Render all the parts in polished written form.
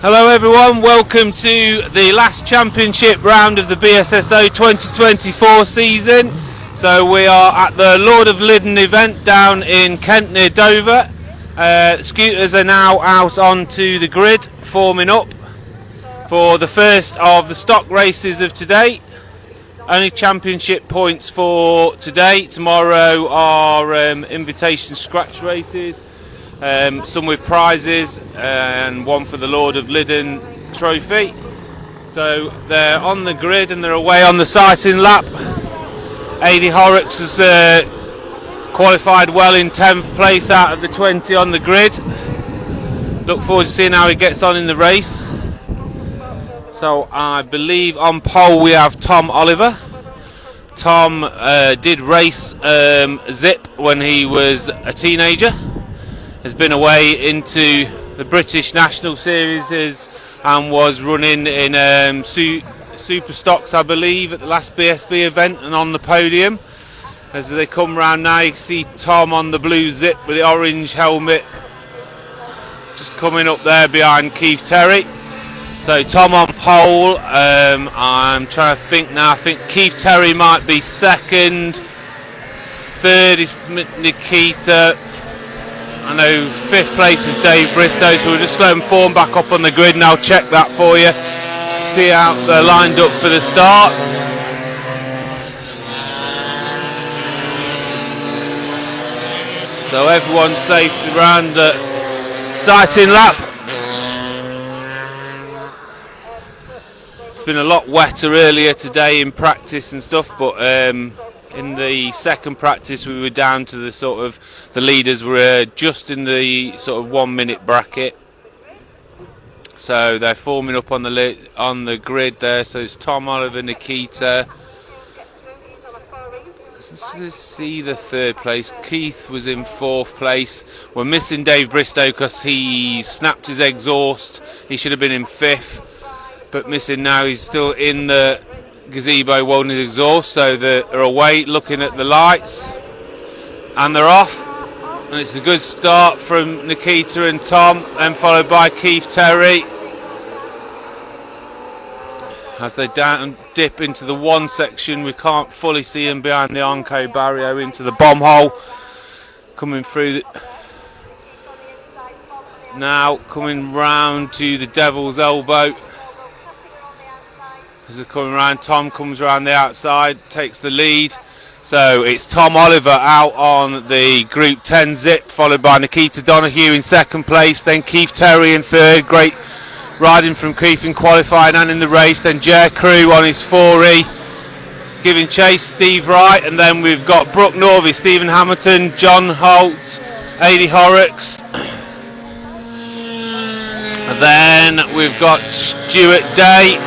Hello everyone, welcome to the last championship round of the BSSO 2024 season. So we are at the Lord of Lydden event down in Kent near Dover. Scooters are now out onto the grid, forming up for the first of the stock races of today. Only championship points for today. Tomorrow are invitation scratch races. Some with prizes and one for the Lord of Lydden trophy. So they're on the grid and they're away on the sighting lap. AD Horrocks has qualified well in 10th place out of the 20 on the grid. Look forward to seeing how he gets on in the race. So I believe on pole we have Tom Oliver. Tom did race Zip when he was a teenager. Has been away into the British National Series and was running in Super Stocks, I believe, at the last BSB event and on the podium. As they come round now, you can see Tom on the blue Zip with the orange helmet just coming up there behind Keith Terry. So Tom on pole. I'm trying to think now. I think Keith Terry might be second. Third is Nikita. I know 5th place was Dave Bristow, so we'll just let them form back up on the grid and I'll check that for you. See how they're lined up for the start. So everyone's safe around the sighting lap. It's been a lot wetter earlier today in practice and stuff, but in the second practice we were down to the sort of, the leaders were just in the sort of 1 minute bracket. So they're forming up on the grid there. So it's Tom Oliver, Nikita. Let's see the third place. Keith was in 4th place. We're missing Dave Bristow because he snapped his exhaust. He should have been in 5th, but missing now. He's still in the gazebo holding his exhaust, so they're away looking at the lights and they're off, and it's a good start from Nikita and Tom, then followed by Keith Terry as they down dip into the one section. We can't fully see them behind the Onco barrier into the bomb hole, coming through now, coming round to the Devil's Elbow. As they're coming around, Tom comes around the outside, takes the lead. So it's Tom Oliver out on the Group 10 Zip, followed by Nikita Donahue in 2nd place, then Keith Terry in 3rd. Great riding from Keith in qualifying and in the race. Then Jer Crew on his 4E, giving chase, Steve Wright. And then we've got Brooke Norvey, Stephen Hamilton, John Holt, AD Horrocks. And then we've got Stuart Day,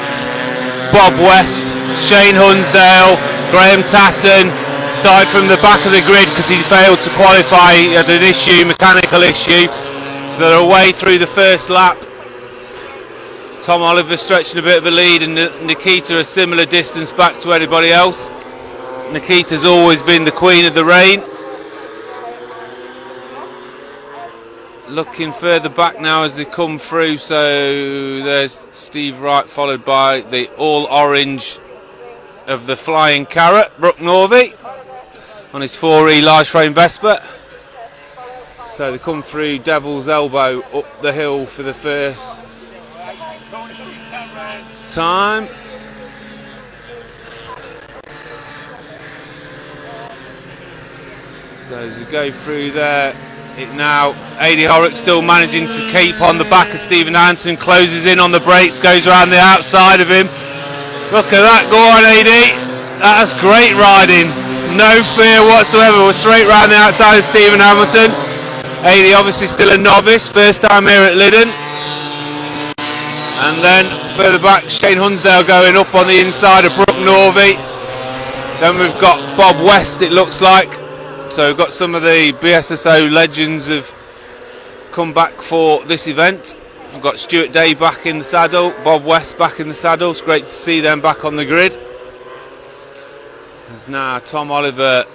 Bob West, Shane Hunsdale, Graham Tatton. Started from the back of the grid because he failed to qualify. He had an issue, mechanical issue. So they're away through the first lap. Tom Oliver stretching a bit of a lead, and Nikita a similar distance back to everybody else. Nikita's always been the queen of the rain. Looking further back now as they come through, so there's Steve Wright followed by the all orange of the Flying Carrot, Brooke Norvey, on his 4E large frame Vespa. So they come through Devil's Elbow up the hill for the first time. So as we go through there, it now, AD Horrocks still managing to keep on the back of Stephen Anton, closes in on the brakes, goes around the outside of him. Look at that, go on AD, that's great riding, no fear whatsoever. We're straight round the outside of Stephen Hamilton. AD obviously still a novice, first time here at Lydden. And then further back, Shane Hunsdale going up on the inside of Brooke Norvey. Then we've got Bob West, it looks like. So we've got some of the BSSO legends have come back for this event. We've got Stuart Day back in the saddle, Bob West back in the saddle. It's great to see them back on the grid. As now Tom Oliver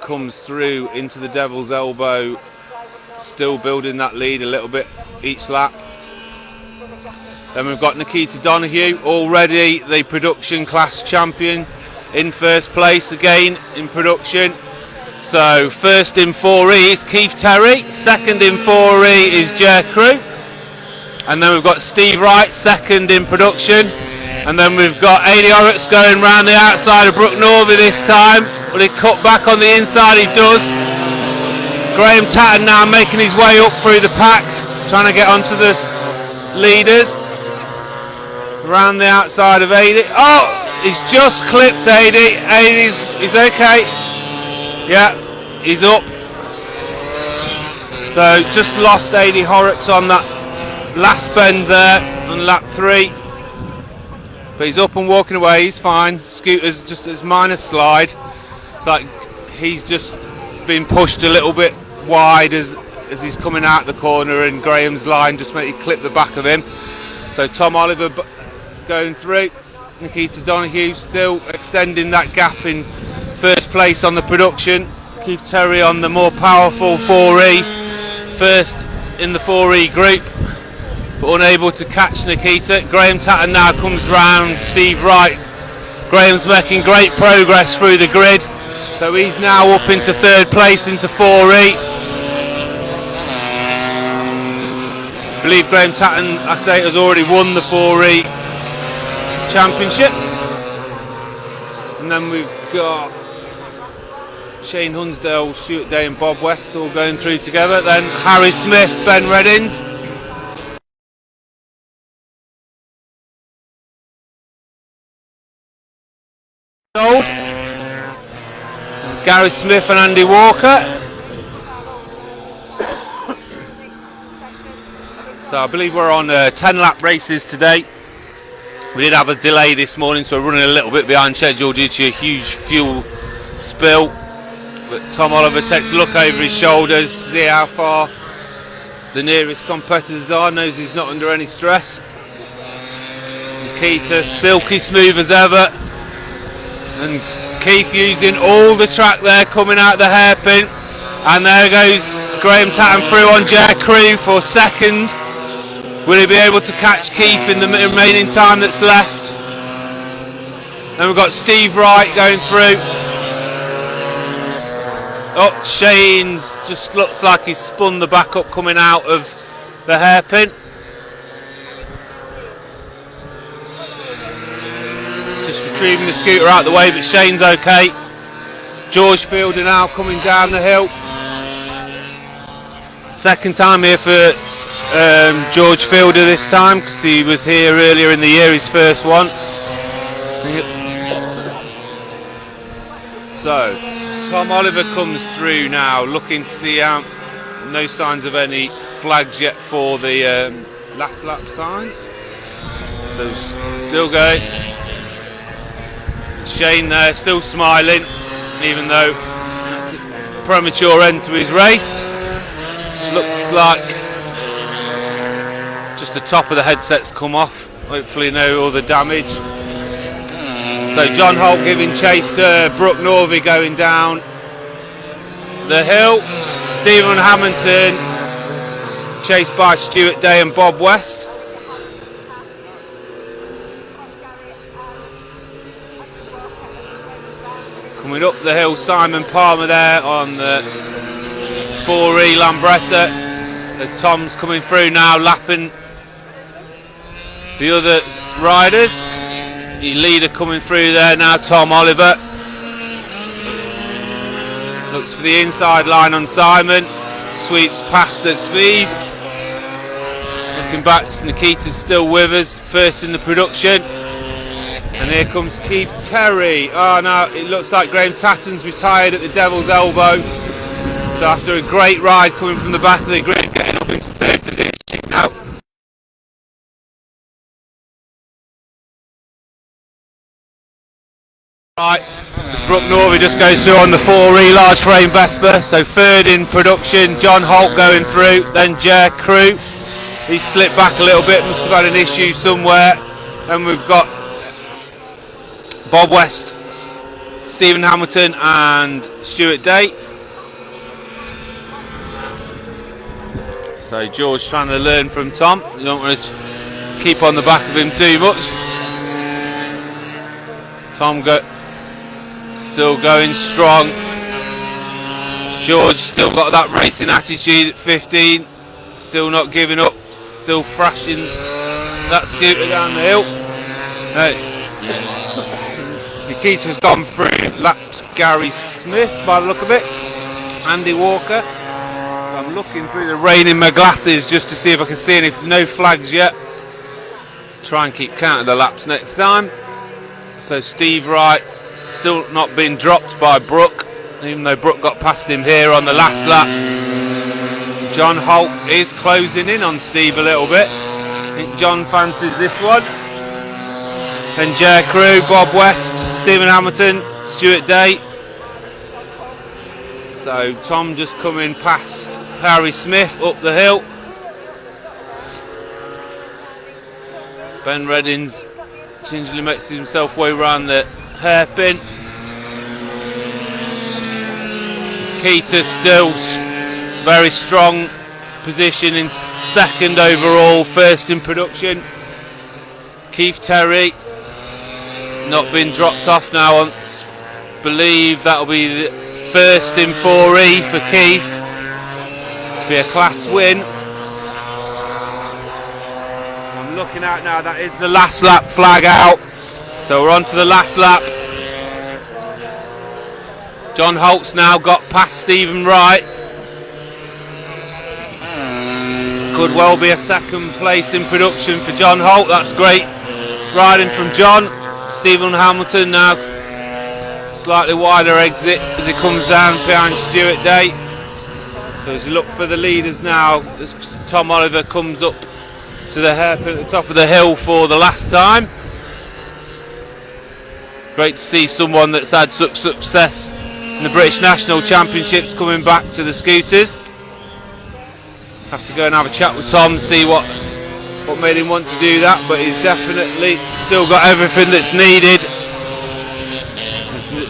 comes through into the Devil's Elbow, still building that lead a little bit each lap. Then we've got Nikita Donahue, already the production class champion, in first place again in production. So first in 4E is Keith Terry, second in 4E is Jer Crew, and then we've got Steve Wright, second in production, and then we've got Aidy Horrocks going round the outside of Brook Norby this time. Will he cut back on the inside? He does. Graham Tatton now making his way up through the pack, trying to get onto the leaders. Around the outside of Aidy. Oh, he's just clipped Aidy. He's okay. Yeah, he's up. So just lost Aidy Horrocks on that last bend there on lap 3. But he's up and walking away, he's fine. Scooter's just as minor slide. It's like he's just been pushed a little bit wide as he's coming out the corner, and Graham's line just made he clip the back of him. So Tom Oliver going through. Nikita Donahue still extending that gap in first place on the production. Keith Terry on the more powerful 4E, first in the 4E group, but unable to catch Nikita. Graham Tatton now comes round Steve Wright. Graham's making great progress through the grid, so he's now up into third place into 4E. I believe Graham Tatton, like I say, has already won the 4E championship. And then we've got Shane Hunsdale, Stuart Day and Bob West all going through together. Then Harry Smith, Ben Reddins. Gary Smith and Andy Walker. So I believe we're on 10 lap races today. We did have a delay this morning, so we're running a little bit behind schedule due to a huge fuel spill. But Tom Oliver takes a look over his shoulders, see how far the nearest competitors are, knows he's not under any stress. Nikita silky smooth as ever, and Keith using all the track there, coming out the hairpin, and there goes Graham Tatton through on Jer Crew for second. Will he be able to catch Keith in the remaining time that's left? Then we've got Steve Wright going through. Oh, Shane's just looks like he's spun the back up coming out of the hairpin. Just retrieving the scooter out the way, but Shane's okay. George Fielder now coming down the hill. Second time here for George Fielder this time, because he was here earlier in the year, his first one. So Tom Oliver comes through now, looking to see out. No signs of any flags yet for the last lap sign. So still going. Shane there, still smiling, even though that's a premature end to his race. Looks like just the top of the headset's come off. Hopefully no other damage. So John Holt giving chase to Brook Norby going down the hill. Stephen Hamilton chased by Stuart Day and Bob West. Coming up the hill, Simon Palmer there on the 4E Lambretta, as Tom's coming through now, lapping the other riders. The leader coming through there now, Tom Oliver. Looks for the inside line on Simon, sweeps past at speed. Looking back, Nikita's still with us, first in the production. And here comes Keith Terry. Oh no, it looks like Graham Tatton's retired at the Devil's Elbow. So after a great ride coming from the back of the grid, getting up into third position now. Right, Brook Norby just goes through on the 4E large frame Vespa. So third in production, John Holt going through, then Jer Crew. He slipped back a little bit, must have had an issue somewhere. Then we've got Bob West, Stephen Hamilton and Stuart Day. So George trying to learn from Tom. You don't want to keep on the back of him too much. Tom still going strong. George still got that racing attitude at 15, still not giving up, still thrashing that scooter down the hill. Nikita's gone through, lapped Gary Smith by the look of it, Andy Walker. I'm looking through the rain in my glasses just to see if I can see any, no flags yet. Try and keep count of the laps next time. So Steve Wright still not been dropped by Brooke, even though Brooke got past him here on the last lap. John Holt is closing in on Steve a little bit. I think John fancies this one. Then J Crew, Bob West, Stephen Hamilton, Stuart Day. So Tom just coming past Harry Smith up the hill. Ben Reddings gingerly makes himself way around the hairpin. Keita still very strong position in second overall, first in production. Keith Terry not been dropped off now. I believe that'll be the first in 4E for Keith. Be a class win. I'm looking out now, that is the last lap flag out. So we're on to the last lap. John Holt's now got past Stephen Wright. Could well be a second place in production for John Holt. That's great riding from John. Stephen Hamilton now slightly wider exit as he comes down behind Stuart Day. So as we look for the leaders now, as Tom Oliver comes up to the hairpin at the top of the hill for the last time. Great to see someone that's had such success in the British National Championships coming back to the scooters. Have to go and have a chat with Tom, see what made him want to do that, but he's definitely still got everything that's needed.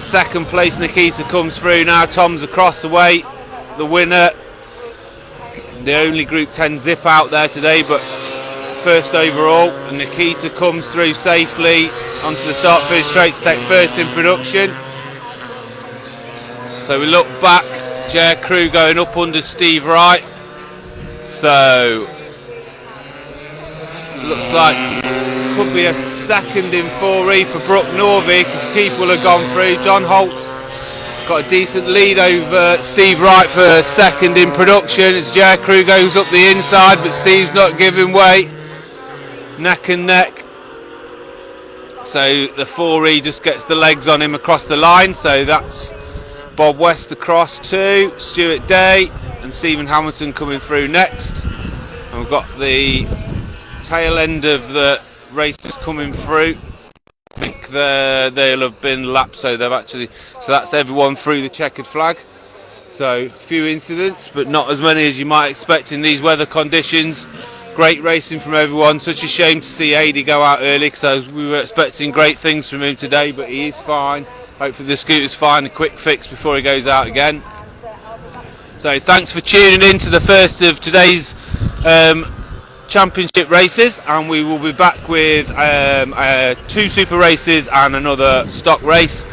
Second place Nikita comes through now. Tom's across the way, the winner. The only Group 10 zip out there today, but first overall, and Nikita comes through safely onto the start finish straight to take first in production. So we look back, J Crew going up under Steve Wright. So looks like could be a second in 4E for Brooke Norvey because people have gone through. John Holt's got a decent lead over Steve Wright for second in production as J Crew goes up the inside, but Steve's not giving way. Neck and neck. So the 4E just gets the legs on him across the line. So that's Bob West across to Stuart Day and Stephen Hamilton coming through next. And we've got the tail end of the races coming through. I think they'll have been lapped, so that's everyone through the checkered flag. So a few incidents, but not as many as you might expect in these weather conditions. Great racing from everyone. Such a shame to see Adi go out early because we were expecting great things from him today, but he is fine. Hopefully the scooter's fine, a quick fix before he goes out again. So thanks for tuning in to the first of today's championship races, and we will be back with 2 super races and another stock race.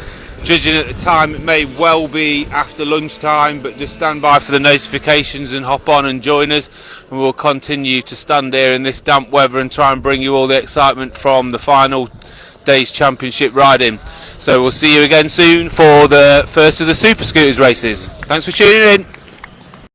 Judging at the time, it may well be after lunchtime, but just stand by for the notifications and hop on and join us, and we'll continue to stand here in this damp weather and try and bring you all the excitement from the final day's championship riding. So we'll see you again soon for the first of the Super Scooters races. Thanks for tuning in.